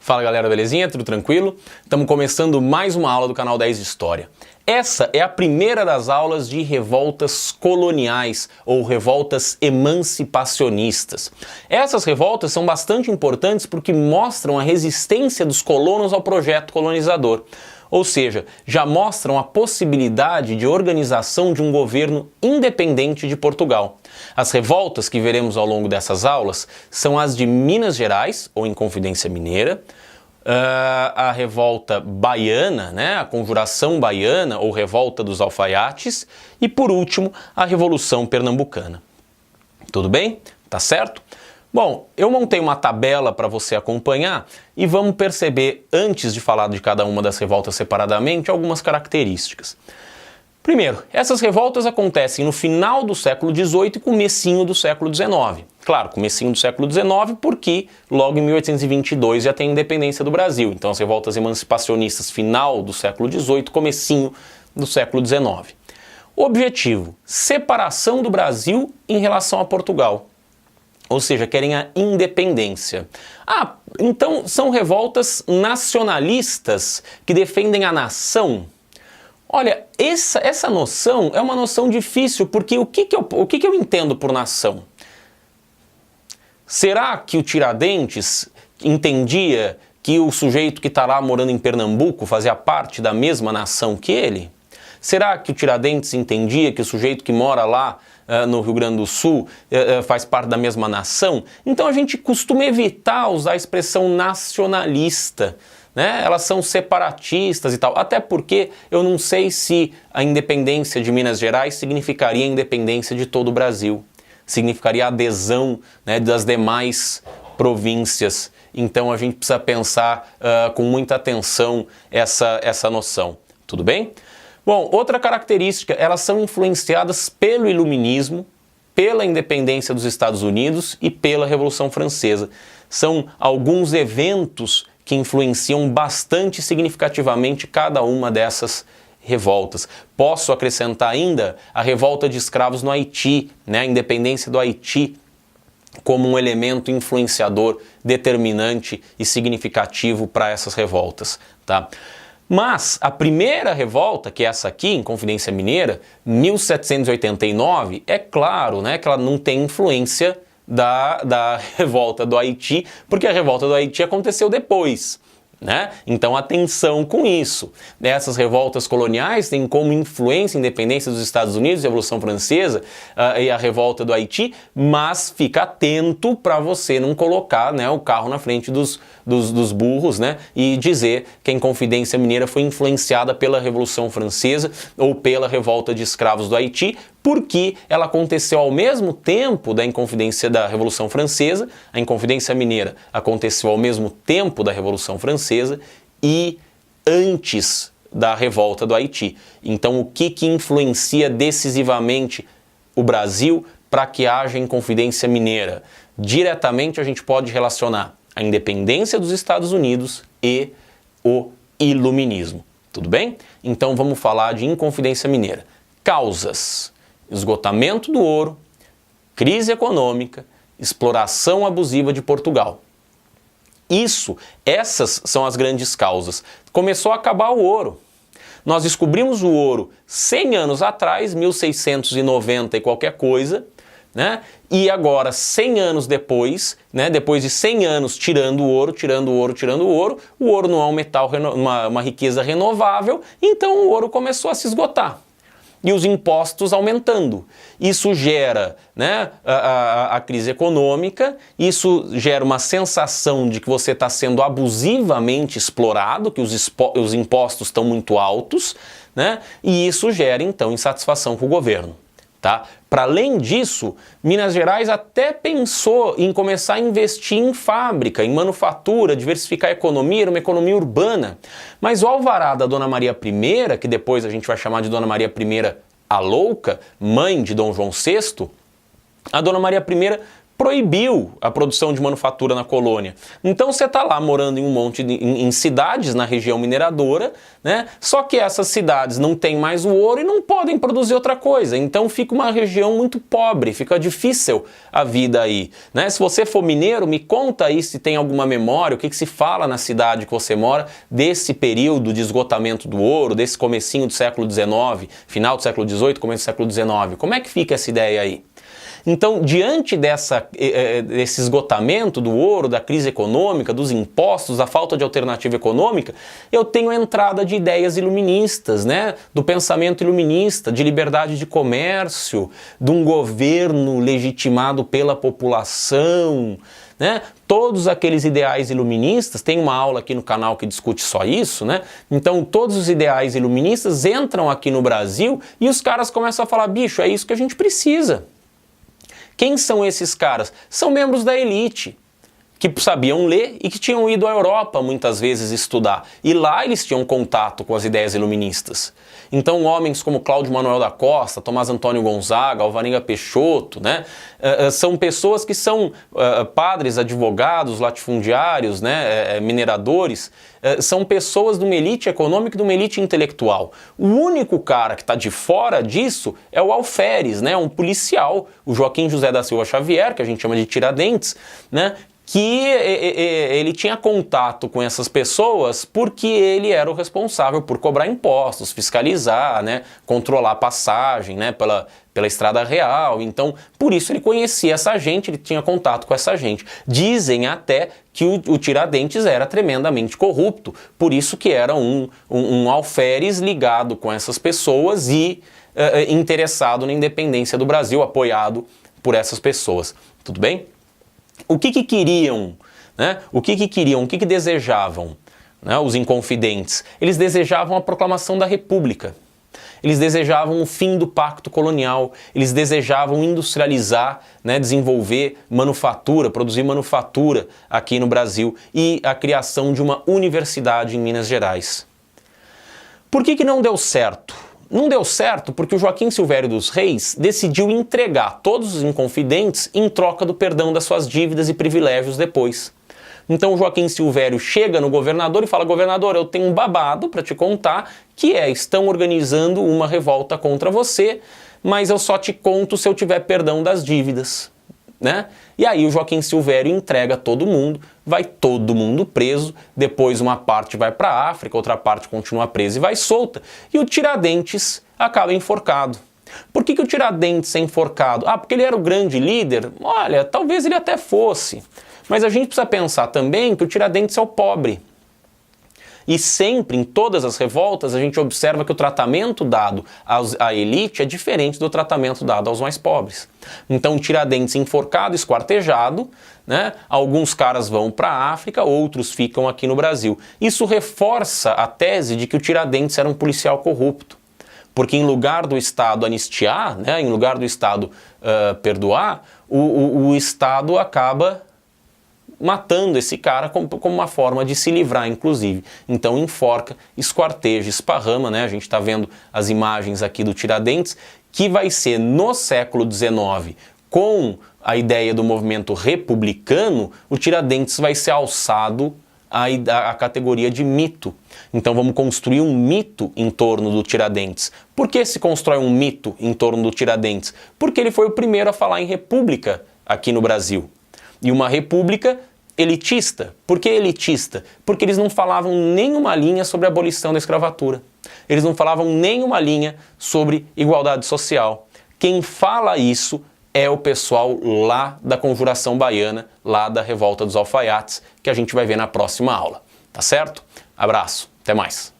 Fala galera, belezinha? Tudo tranquilo? Estamos começando mais uma aula do canal 10 de História. Essa é a primeira das aulas de revoltas coloniais ou revoltas emancipacionistas. Essas revoltas são bastante importantes porque mostram a resistência dos colonos ao projeto colonizador. Ou seja, já mostram a possibilidade de organização de um governo independente de Portugal. As revoltas que veremos ao longo dessas aulas são as de Minas Gerais, ou Inconfidência Mineira, a revolta baiana, né, a Conjuração Baiana, ou Revolta dos Alfaiates, e por último, a Revolução Pernambucana. Tudo bem? Tá certo? Bom, eu montei uma tabela para você acompanhar e vamos perceber, antes de falar de cada uma das revoltas separadamente, algumas características. Primeiro, essas revoltas acontecem no final do século XVIII e comecinho do século XIX. Claro, comecinho do século XIX porque logo em 1822 já tem a independência do Brasil. Então as revoltas emancipacionistas final do século XVIII, comecinho do século XIX. Objetivo, separação do Brasil em relação a Portugal. Ou seja, querem a independência. Então são revoltas nacionalistas que defendem a nação. Olha, essa noção é uma noção difícil, porque o que eu entendo por nação? Será que o Tiradentes entendia que o sujeito que está lá morando em Pernambuco fazia parte da mesma nação que ele? Será que o Tiradentes entendia que o sujeito que mora lá no Rio Grande do Sul faz parte da mesma nação? Então a gente costuma evitar usar a expressão nacionalista, né? Elas são separatistas e tal, até porque eu não sei se a independência de Minas Gerais significaria a independência de todo o Brasil, significaria a adesão, né, das demais províncias. Então a gente precisa pensar com muita atenção essa noção. Tudo bem? Bom, outra característica, elas são influenciadas pelo Iluminismo, pela independência dos Estados Unidos e pela Revolução Francesa. São alguns eventos que influenciam bastante significativamente cada uma dessas revoltas. Posso acrescentar ainda a revolta de escravos no Haiti, né, a independência do Haiti como um elemento influenciador, determinante e significativo para essas revoltas, tá? Mas a primeira revolta, que é essa aqui, Inconfidência Mineira, 1789, é claro, né, que ela não tem influência da revolta do Haiti, porque a revolta do Haiti aconteceu depois, né? Então atenção com isso. Essas revoltas coloniais têm como influência a independência dos Estados Unidos, a Revolução Francesa e a revolta do Haiti, mas fica atento para você não colocar, né, o carro na frente dos burros, né, e dizer que a Inconfidência Mineira foi influenciada pela Revolução Francesa ou pela revolta de escravos do Haiti, porque ela aconteceu ao mesmo tempo da Inconfidência da Revolução Francesa. A Inconfidência Mineira aconteceu ao mesmo tempo da Revolução Francesa e antes da revolta do Haiti. Então o que influencia decisivamente o Brasil para que haja Inconfidência Mineira? Diretamente a gente pode relacionar a independência dos Estados Unidos e o Iluminismo. Tudo bem? Então vamos falar de Inconfidência Mineira. Causas: esgotamento do ouro, crise econômica, exploração abusiva de Portugal. Essas são as grandes causas. Começou a acabar o ouro. Nós descobrimos o ouro 100 anos atrás, 1690 e qualquer coisa, né? E agora, 100 anos depois, né, depois de 100 anos tirando o ouro não é um metal, uma riqueza renovável, então o ouro começou a se esgotar. E os impostos aumentando. Isso gera, né, a crise econômica, isso gera uma sensação de que você está sendo abusivamente explorado, que os impostos estão muito altos, né, e isso gera, então, insatisfação com o governo. Tá? Para além disso, Minas Gerais até pensou em começar a investir em fábrica, em manufatura, diversificar a economia, era uma economia urbana. Mas o alvará da Dona Maria I, que depois a gente vai chamar de Dona Maria I a Louca, mãe de Dom João VI, a Dona Maria I proibiu a produção de manufatura na colônia. Então você está lá morando em um monte em cidades na região mineradora, né? Só que essas cidades não têm mais o ouro e não podem produzir outra coisa. Então fica uma região muito pobre, fica difícil a vida aí, né? Se você for mineiro, me conta aí se tem alguma memória, o que se fala na cidade que você mora desse período de esgotamento do ouro, desse comecinho do século XIX, final do século XVIII, começo do século XIX. Como é que fica essa ideia aí? Então, diante desse esgotamento do ouro, da crise econômica, dos impostos, da falta de alternativa econômica, eu tenho a entrada de ideias iluministas, né? Do pensamento iluminista, de liberdade de comércio, de um governo legitimado pela população, né? Todos aqueles ideais iluministas, tem uma aula aqui no canal que discute só isso, né? Então todos os ideais iluministas entram aqui no Brasil e os caras começam a falar, bicho, é isso que a gente precisa. Quem são esses caras? São membros da elite, que sabiam ler e que tinham ido à Europa muitas vezes estudar. E lá eles tinham contato com as ideias iluministas. Então homens como Cláudio Manuel da Costa, Tomás Antônio Gonzaga, Alvarenga Peixoto, né? São pessoas que são padres, advogados, latifundiários, né? Mineradores, são pessoas de uma elite econômica e de uma elite intelectual. O único cara que está de fora disso é o alferes, né? Um policial, o Joaquim José da Silva Xavier, que a gente chama de Tiradentes, né? Que ele tinha contato com essas pessoas porque ele era o responsável por cobrar impostos, fiscalizar, né, controlar a passagem, né, pela Estrada Real. Então, por isso ele conhecia essa gente, ele tinha contato com essa gente. Dizem até que o Tiradentes era tremendamente corrupto, por isso que era um alferes ligado com essas pessoas e interessado na independência do Brasil, apoiado por essas pessoas. Tudo bem? O que queriam, né? O que desejavam, né? Os inconfidentes? Eles desejavam a proclamação da República. Eles desejavam o fim do pacto colonial. Eles desejavam industrializar, né? Desenvolver manufatura, produzir manufatura aqui no Brasil e a criação de uma universidade em Minas Gerais. Por que não deu certo? Não deu certo porque o Joaquim Silvério dos Reis decidiu entregar todos os inconfidentes em troca do perdão das suas dívidas e privilégios depois. Então o Joaquim Silvério chega no governador e fala, governador, eu tenho um babado para te contar, que estão organizando uma revolta contra você, mas eu só te conto se eu tiver perdão das dívidas. Né? E aí o Joaquim Silvério entrega todo mundo, vai todo mundo preso, depois uma parte vai para a África, outra parte continua presa e vai solta, e o Tiradentes acaba enforcado. Por que o Tiradentes é enforcado? Ah, porque ele era o grande líder? Olha, talvez ele até fosse, mas a gente precisa pensar também que o Tiradentes é o pobre. E sempre, em todas as revoltas, a gente observa que o tratamento dado à elite é diferente do tratamento dado aos mais pobres. Então, Tiradentes enforcado, esquartejado, né? Alguns caras vão para a África, outros ficam aqui no Brasil. Isso reforça a tese de que o Tiradentes era um policial corrupto. Porque em lugar do Estado anistiar, né? Em lugar do Estado perdoar, o Estado acaba matando esse cara como uma forma de se livrar, inclusive. Então enforca, esquarteja, esparrama, né? A gente está vendo as imagens aqui do Tiradentes, que vai ser no século XIX, com a ideia do movimento republicano, o Tiradentes vai ser alçado à categoria de mito. Então vamos construir um mito em torno do Tiradentes. Por que se constrói um mito em torno do Tiradentes? Porque ele foi o primeiro a falar em república aqui no Brasil. E uma república elitista. Por que elitista? Porque eles não falavam nenhuma linha sobre a abolição da escravatura. Eles não falavam nenhuma linha sobre igualdade social. Quem fala isso é o pessoal lá da Conjuração Baiana, lá da Revolta dos Alfaiates, que a gente vai ver na próxima aula. Tá certo? Abraço, até mais.